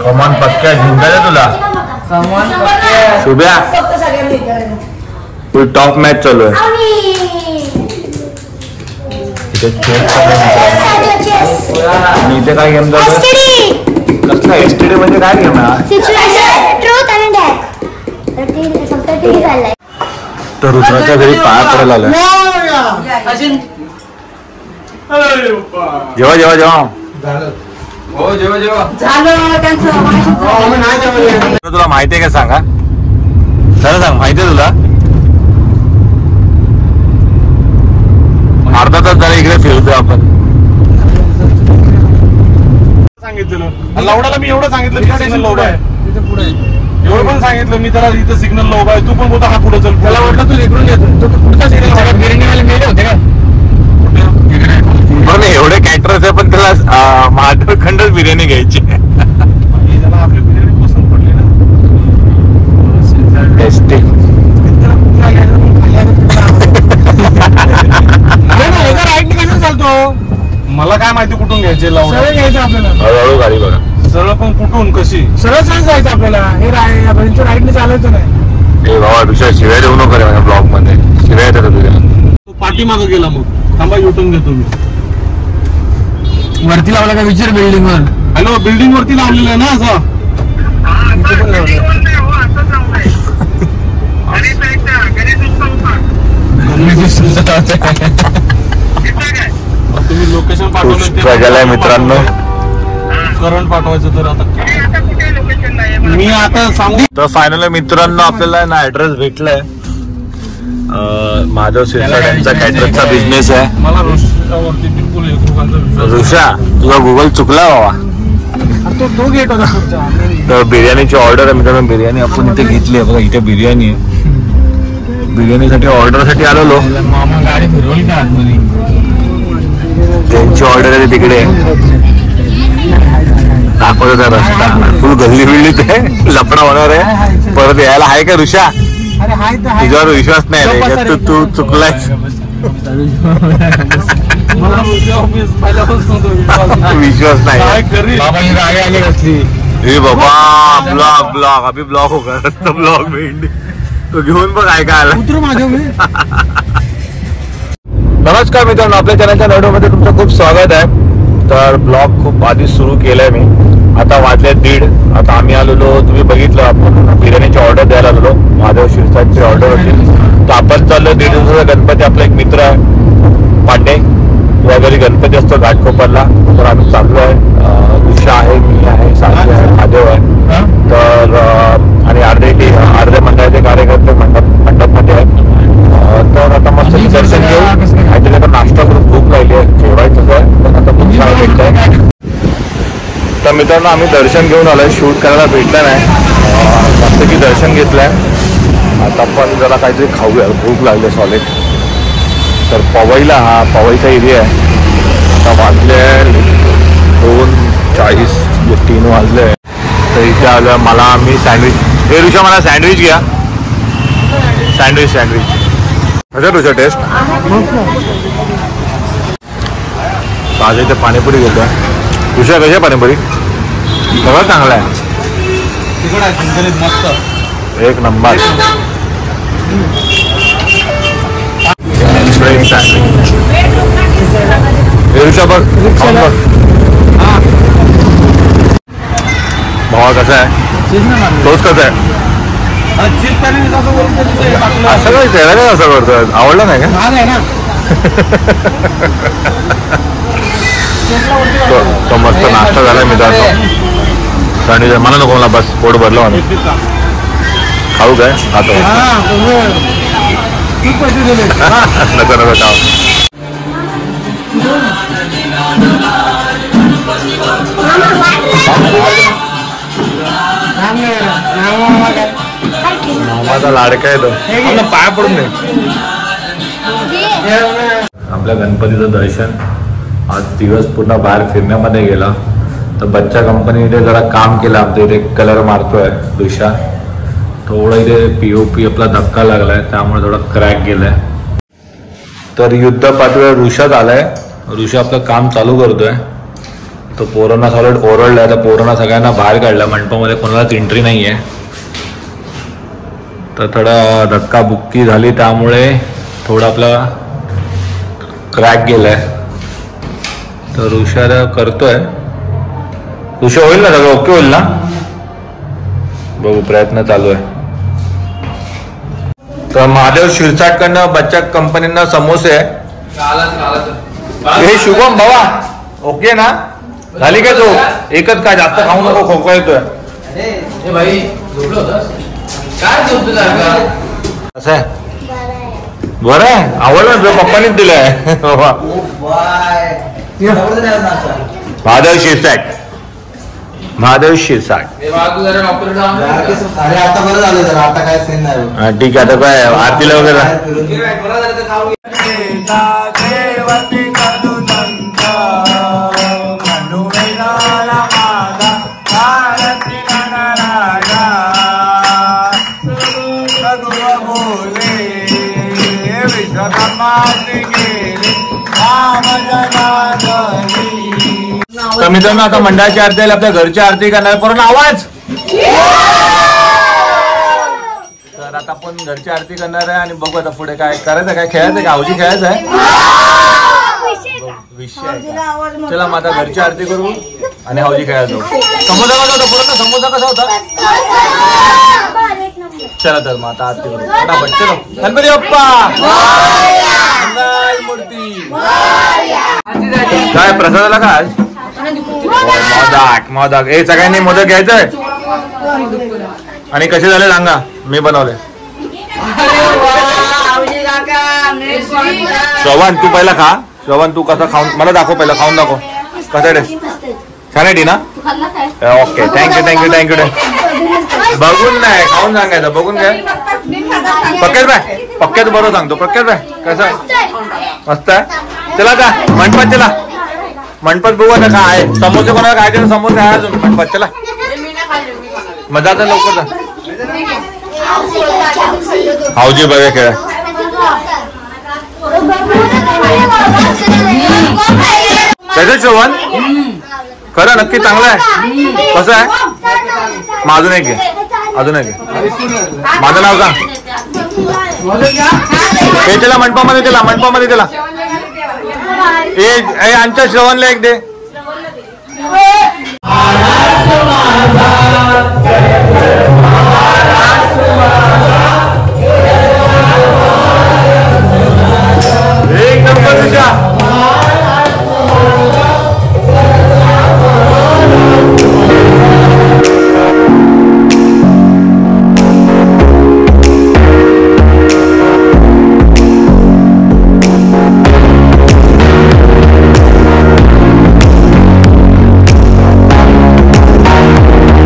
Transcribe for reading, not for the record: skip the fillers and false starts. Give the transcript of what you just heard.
कमान पक्क्या जिंकायचं तुला शुभ्या फुल टॉप मॅच चालू आहे आणि इथे काय गेम चालू आहे कसला एसटीडी म्हणजे काय गेम आहे तर रुद्राच्या घरी पाया पडायला आलाय जेव्हा जेव्हा जेव्हा तुला माहितीये का सांगा खरं सांग माहितीये तुला अर्धा तास जरा इकडे फिरतोय आपण सांगितलं लावडाला मी एवढं सांगितलं सिग्नल लोब आहे तिथे पुढे एवढं पण सांगितलं मी त्याला इथं सिग्नल लोब आहे तू पण बोलतो हा पुढे चल त्याला वाटलं तू इकडून घेतो तो पुढचा सिग्नल बिर्याणीवाले मेले होते का बरं एवढे कॅटरर्स आहे पण त्याला महादेव खंडच बिर्याणी घ्यायची त्याला आपली बिर्याणी पसंत पडली ना टेस्टी चालतो मला काय माहिती कुठून घ्यायचे सरळ घ्यायचं आपल्याला हळूहळू गाडी बघा सरळ पण कुठून कशी सरळ सांग जायचं आपल्याला हे राईडने चालायचं नाही ए बाबा दुसऱ्या शिवाय देऊ नको रे माझ्या ब्लॉग मध्ये शिवाय येतात तुझ्या तो पाठीमागं गेला मग थांबा युटर्न घेतो मी वरती लावला का विचार बिल्डिंग वर हॅलो बिल्डिंग वरती लावलेलं आहे ना असं तुम्ही लोकेशन पाठवलं मित्रांनो करंट पाठवायचं तर आता मी आता सांगू तर फायनली मित्रांनो आपल्याला ना ऍड्रेस भेटलाय माधव शिरसाट यांचा कॅटररचा बिझनेस आहे मला रोषावरती बिलकुल ऋषा तुझा गुगल चुकला बाबा तो गेट होता तर बिर्याणीची ऑर्डर आहे मित्रांनो बिर्याणी आपण इथे घेतली आहे बघा इथे बिर्याणी आहे बिर्याणीसाठी ऑर्डरसाठी आलेलो मामा गाडी फिरवली का आतमध्ये त्यांची ऑर्डर आहे तिकडे दाखवतो रस्ता फुल गल्ली बिल्ली ते लफडा होणार आहे परत यायला आहे का ऋषा तुझ्यावर विश्वास नाही रे तू चुकलायस विश्वास नाही हे बाबा ब्लॉग ब्लॉग अभि ब्लॉग होगा रस्ता ब्लॉग भेंडी तो घेऊन बघ काय काय आला नमस्कार मित्रांनो आपल्या चॅनलच्या व्हिडिओमध्ये तुमचं खूप स्वागत आहे तर ब्लॉग खूप आधीच सुरू केलाय मी आता वाजले 1:30 आता आम्ही आलेलो तुम्ही बघितलं आपण बिर्याणीची ऑर्डर द्यायला आलेलो महादेव शिरसाटची ऑर्डर होती तर आपण चाललो 1.5 दिवसाचा गणपती आपला एक मित्र आहे पांडे या घरी गणपती असतो घाटकोपरला तर आम्ही चाललो आहे ऋषा आहे मी आहे साक्षी आहे महादेव आहे तर आणि अर्धे मंडळाचे कार्यकर्ते मंडपमध्ये आहेत तर आता मस्त दर्शन घेऊ काहीतरी आता नाश्ता करून भूक लागली आहे जेवायचंच आहे पण आता भूक छान भेटत आहे तर मित्रांनो आम्ही दर्शन घेऊन आलोय शूट करायला भेटलं नाही मस्त की दर्शन घेतलंय आता पण जरा काहीतरी खाऊया भूक लागली सॉलिड तर पवईला हा पवईचा एरिया आहे आता वाजले 2:40 3 वाजले तर इथे आलं मला मी सँडविच हे ऋषा मला सँडविच घ्या सँडविच अच्छा ऋषा टेस्ट आज इथे पाणीपुरी घेतोय ऋषा कशी आहे पाणीपुरी सगळं चांगलं आहे मस्त एक नंबर ऋषा बघ भावा कसा आहे तोच कसा आहे असं काय त्याला असं करतोय आवडलं नाही का तो मस्त नाश्ता झालाय मित्रांनो सँडविच मला नको मला बस पोट भरलं म्हणून खाऊ काय खातो नको नको खाऊ मामाचा लाडका आहे तो पाया पडून दे आपल्या गणपतीचं दर्शन आज दिवस पूर्ण बाहेर फिरण्यामध्ये गेला तर बच्चा कंपनीने जरा काम केलं आमच्या इथे कलर मारतोय ऋषा थोडं इथे POP आपला धक्का लागलाय त्यामुळे थोडा क्रॅक गेलाय तर युद्ध पातळीवर ऋषाच आलाय ऋषा आपलं काम चालू करतोय तो पोरांना सॉलिड ओरडला, तर पोरांना सगळ्यांना बाहेर काढलं. मंडपामध्ये कोणालाच एंट्री नाही आहे. तर थोडा धक्काबुक्की झाली, त्यामुळे थोडं आपला क्रॅक गेलाय. तर ऋषा करतोय. ऋषा होईल ना सगळं ओके होईल ना? बघू, प्रयत्न चालू आहे. तर महादेव शिरसाटकडनं बच्चा कंपनीनं समोसे आहे. हे शुभम भावा ओके ना? झाली का झोप? एकच काय, जास्त खाऊ नको, खोकला येतोय. असं आहे, बरं आहे, आवडलं तुझ्या पप्पानीच दिलंय. महादेव शिरसाट, महादेव शिरसाट. अरे आता बरं झालं जरा, आता काय सीन नाही. ठीक आहे, आता काय आरतीला वगैरे तर मित्रांनो, आता मंडळाची आरती आली, आपल्या घरची आरती करणार. पूर्ण आवाज. तर आता आपण घरची आरती करणार आहे आणि बघू आता पुढे काय करायचं, काय खेळायचं, काय हौजी खेळायचं आहे विषय आहे. चला मग आता घरची आरती करू आणि हौजी खेळायचो. समोसा कसा होता पूर्ण? समोसा कसा होता? चला तर मग आता आरती करू फटाफट. चलो, गणपती बाप्पा मूर्ती. काय प्रसादाला का आज? मोदक. मोदक हे सगळ्यांनी मोदक घ्यायचंय. आणि कसे झाले सांगा, मी बनवले. श्रवण तू पहिला खा. श्रवण तू कसा खाऊन मला दाखव, पहिला खाऊन दाखव कसं टेस्ट. छान आहे ना? Okay, thank you thank you thank you. बघून नाही, खाऊन सांगायचं. बघून घ्या. पक्क्यात बाय, पक्क्यात बरोबर सांगतो. पक्क्यात बाय कसं मस्त आहे. चला का मंडपात, चला मंडपात बघू आता काय आहे. समोसे कोणाला खायचे? समोसे आहे अजून मंडपात. चला मजा आता लवकर जा. हाऊजी बघा खेळ. त्याचं श्रवण खरं नक्की चांगलं आहे. कसं आहे? मग अजून एक घे, अजून एक घे. माझं नाव सांग. हे चला मंडपामध्ये, चला मंडपामध्ये चला. ए आमच्या श्रवणला एक दे.